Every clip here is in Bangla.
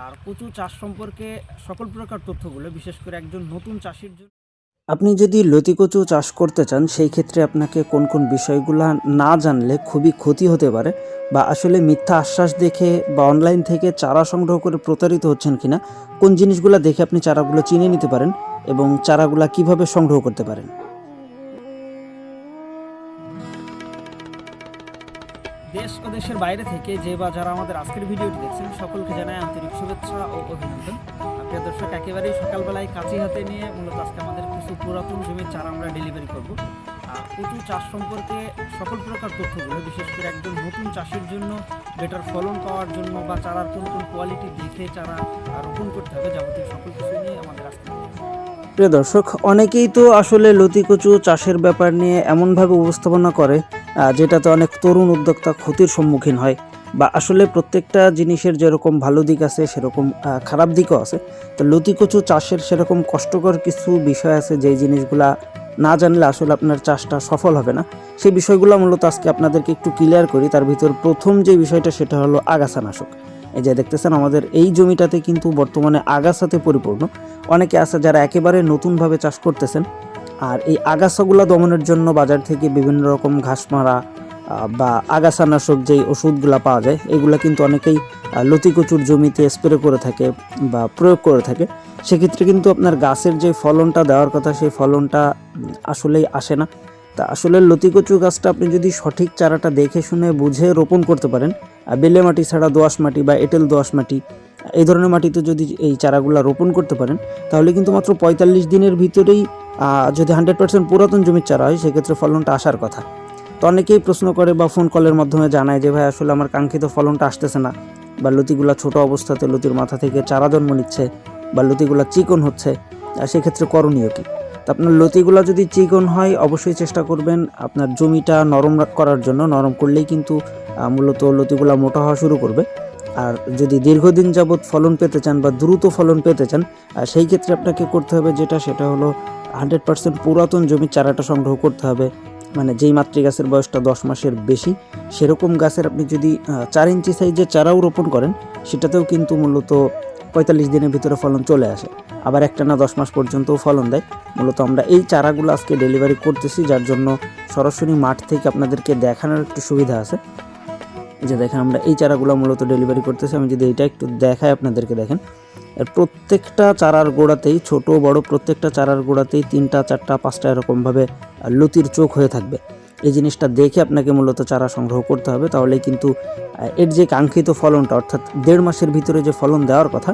আর কচু চাষ সম্পর্কে সকল প্রকার তথ্যগুলো বিশেষ করে একজন নতুন চাষির জন্য। আপনি যদি লতি কচু চাষ করতে চান সেই ক্ষেত্রে আপনাকে কোন কোন বিষয়গুলো না জানলে খুবই ক্ষতি হতে পারে, বা আসলে মিথ্যা আশ্বাস দেখে বা অনলাইন থেকে চারা সংগ্রহ করে প্রতারিত হচ্ছেন কিনা, কোন জিনিসগুলো দেখে আপনি চারাগুলো চিনে নিতে পারেন এবং চারাগুলো কিভাবে সংগ্রহ করতে পারেন। দেশ ও দেশের বাইরে থেকে যে বা যারা আমাদের আজকের ভিডিওটি দেখছেন সকলকে জানাই আন্তরিক শুভেচ্ছা ও অভিনন্দন। প্রিয় দর্শক, একেবারেই সকালবেলায় কাঁচি হাতে নিয়ে মূলত আজকে আমাদের কিছু পুরাতন জমির চারা আমরা ডেলিভারি করব। কচু চাষ সম্পর্কে সকল প্রকার তথ্যগুলো বিশেষ করে একজন নতুন চাষির জন্য বেটার ফলন পাওয়ার জন্য বা চারার কোন কোন কোয়ালিটি দেখে চারা রোপণ করতে হবে, যাবতীয় সকল কিছু নিয়ে আমাদের আজকে। প্রিয় দর্শক, অনেকেই তো আসলে লতি কচু চাষের ব্যাপার নিয়ে এমনভাবে উপস্থাপনা করে যেটাতে অনেক তরুণ উদ্যোক্তা ক্ষতির সম্মুখীন হয়, বা আসলে প্রত্যেকটা জিনিসের যেরকম ভালো দিক আছে সেরকম খারাপ দিকও আছে। তো লতি কচু চাষের সেরকম কষ্টকর কিছু বিষয় আছে যেই জিনিসগুলা না জানলে আসলে আপনার চাষটা সফল হবে না। সেই বিষয়গুলো মূলত আজকে আপনাদেরকে একটু ক্লিয়ার করি। তার ভিতর প্রথম যে বিষয়টা সেটা হলো আগাছানাশক। এই যে দেখতেছেন আমাদের এই জমিটাতে কিন্তু বর্তমানে আগাছাতে পরিপূর্ণ। অনেকে আছে যারা একেবারে নতুনভাবে চাষ করতেছেন, আর এই আগাছাগুলো দমনের জন্য বাজার থেকে বিভিন্ন রকম ঘাস মারা বা আগাছানাশক যেই ওষুধগুলো পাওয়া যায় এগুলো কিন্তু অনেকেই লতি কচুর জমিতে স্প্রে করে থাকে বা প্রয়োগ করে থাকে। সেক্ষেত্রে কিন্তু আপনার গাছের যে ফলনটা দেওয়ার কথা সেই ফলনটা আসলেই আসে না। তা আসলে লতি কচু গাছটা আপনি যদি সঠিক চারাটা দেখে শুনে বুঝে রোপণ করতে পারেন, বেলে মাটি ছাড়া দোআঁশ মাটি বা এঁটেল দোআঁশ মাটি এই ধরনের মাটিতে যদি এই চারাগুলা রোপণ করতে পারেন তাহলে কিন্তু মাত্র ৪৫ দিনের ভিতরেই যদি 100% পুরাতন জমির চারা হয় সেক্ষেত্রে ফলনটা আসার কথা। তো অনেকেই প্রশ্ন করে বা ফোন কলের মাধ্যমে জানায় যে ভাই আসলে আমার কাঙ্ক্ষিত ফলনটা আসতেছে না, বা লতিগুলা ছোট অবস্থাতে লতির মাথা থেকে চারা জন্ম নিচ্ছে বা লতিগুলা চিকন হচ্ছে, সেক্ষেত্রে করণীয় কী? তো আপনার লতিগুলা যদি চিকন হয় অবশ্যই চেষ্টা করবেন আপনার জমিটা নরম করার জন্য। নরম করলেই কিন্তু মূলত লতিগুলা মোটা হওয়া শুরু করবে। আর যদি দীর্ঘদিন যাবৎ ফলন পেতে চান বা দ্রুত ফলন পেতে চান সেই ক্ষেত্রে আপনাকে করতে হবে সেটা হলো 100% পুরাতন জমির চারাটা সংগ্রহ করতে হবে। মানে যেই মাতৃ গাছের বয়সটা 10 মাসের বেশি সেরকম গাছের আপনি যদি 4 ইঞ্চি সাইজের চারাও রোপণ করেন সেটাতেও কিন্তু মূলত 45 দিনের ভিতরে ফলন চলে আসে। আবার একটানা 10 মাস পর্যন্তও ফলন দেয়। মূলত আমরা এই চারাগুলো আজকে ডেলিভারি করতেছি, যার জন্য সরাসরি মাঠ থেকে আপনাদেরকে দেখানোর একটু সুবিধা আছে। যে দেখেন আমরা এই চারাগুলো মূলত ডেলিভারি করতেছি। আমি যদি এটা একটু দেখাই আপনাদেরকে, দেখেন এর প্রত্যেকটা চারার গোড়াতেই ছোট বড় প্রত্যেকটা চারার গোড়াতেই 3টা 4টা 5টা এরকমভাবে লতির চোখ হয়ে থাকবে। এই জিনিসটা দেখে আপনাকে মূলত চারা সংগ্রহ করতে হবে, তাহলে কিন্তু এর যে কাঙ্ক্ষিত ফলনটা অর্থাৎ 1.5 মাসের ভিতরে যে ফলন দেওয়ার কথা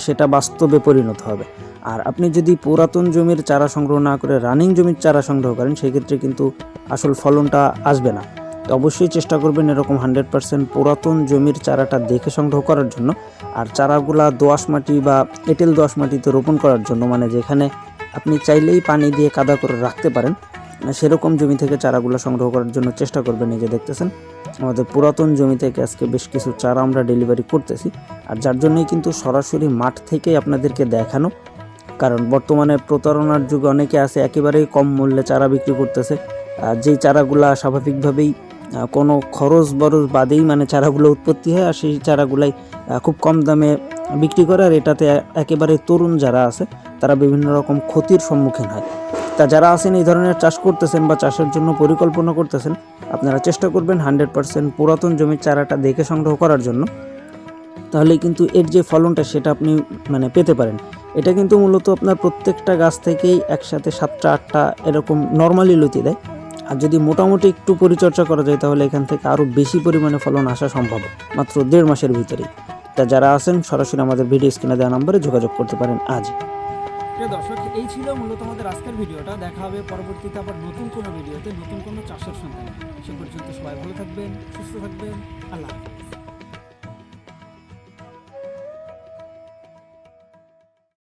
সেটা বাস্তবে পরিণত হবে। আর আপনি যদি পুরাতন জমির চারা সংগ্রহ না করে রানিং জমির চারা সংগ্রহ করেন সেক্ষেত্রে কিন্তু আসল ফলনটা আসবে না। তো অবশ্যই চেষ্টা করবেন এরকম 100% পুরাতন জমির চারাটা দেখে সংগ্রহ করার জন্য। আর চারাগুলা দোআঁশ মাটি বা এঁটেল দোআঁশ মাটিতে রোপণ করার জন্য, মানে যেখানে আপনি চাইলেই পানি দিয়ে কাদা করে রাখতে পারেন সেরকম জমি থেকে চারাগুলো সংগ্রহ করার জন্য চেষ্টা করবেন। এই যে দেখতেছেন আমাদের পুরাতন জমি থেকে আজকে বেশ কিছু চারা আমরা ডেলিভারি করতেছি, আর যার জন্যই কিন্তু সরাসরি মাঠ থেকেই আপনাদেরকে দেখানো। কারণ বর্তমানে প্রতারণার যুগে অনেকে আছে একেবারেই কম মূল্যে চারা বিক্রি করতেছে, যেই চারাগুলা স্বাভাবিকভাবেই কোনো খরচ বরচ বাদেই মানে চারাগুলো উৎপত্তি হয়, আর সেই চারাগুলাই খুব কম দামে বিক্রি করে। আর এটাতে একেবারে তরুণ যারা আছে তারা বিভিন্ন রকম ক্ষতির সম্মুখীন হয়। তা যারা আছেন এই ধরনের চাষ করতেছেন বা চাষের জন্য পরিকল্পনা করতেছেন, আপনারা চেষ্টা করবেন 100% পুরাতন জমির চারাটা দেখে সংগ্রহ করার জন্য। তাহলে কিন্তু এর যে ফলনটা সেটা আপনি মানে পেতে পারেন। এটা কিন্তু মূলত আপনার প্রত্যেকটা গাছ থেকেই একসাথে 7টা 8টা এরকম নর্মালি লতি দেয়। আর যদি মোটামুটি একটু পরিচর্যা করা যায় তাহলে এখান থেকে আরও বেশি পরিমাণে ফলন আসা সম্ভব মাত্র 1.5 মাসের ভিতরেই। তা যারা আছেন সরাসরি আমাদের ভিডিও স্ক্রিনে দেওয়া নম্বরে যোগাযোগ করতে পারেন আজই। প্রিয় দর্শক, এই ছিল মূলত আমাদের আজকের ভিডিওটা। দেখা হবে পরবর্তীতে আবার নতুন কোনো ভিডিওতে নতুন কোনো চাষের সন্ধানে। সে পর্যন্ত সবাই ভালো থাকবেন, সুস্থ থাকবেন। আল্লাহ হাফেজ।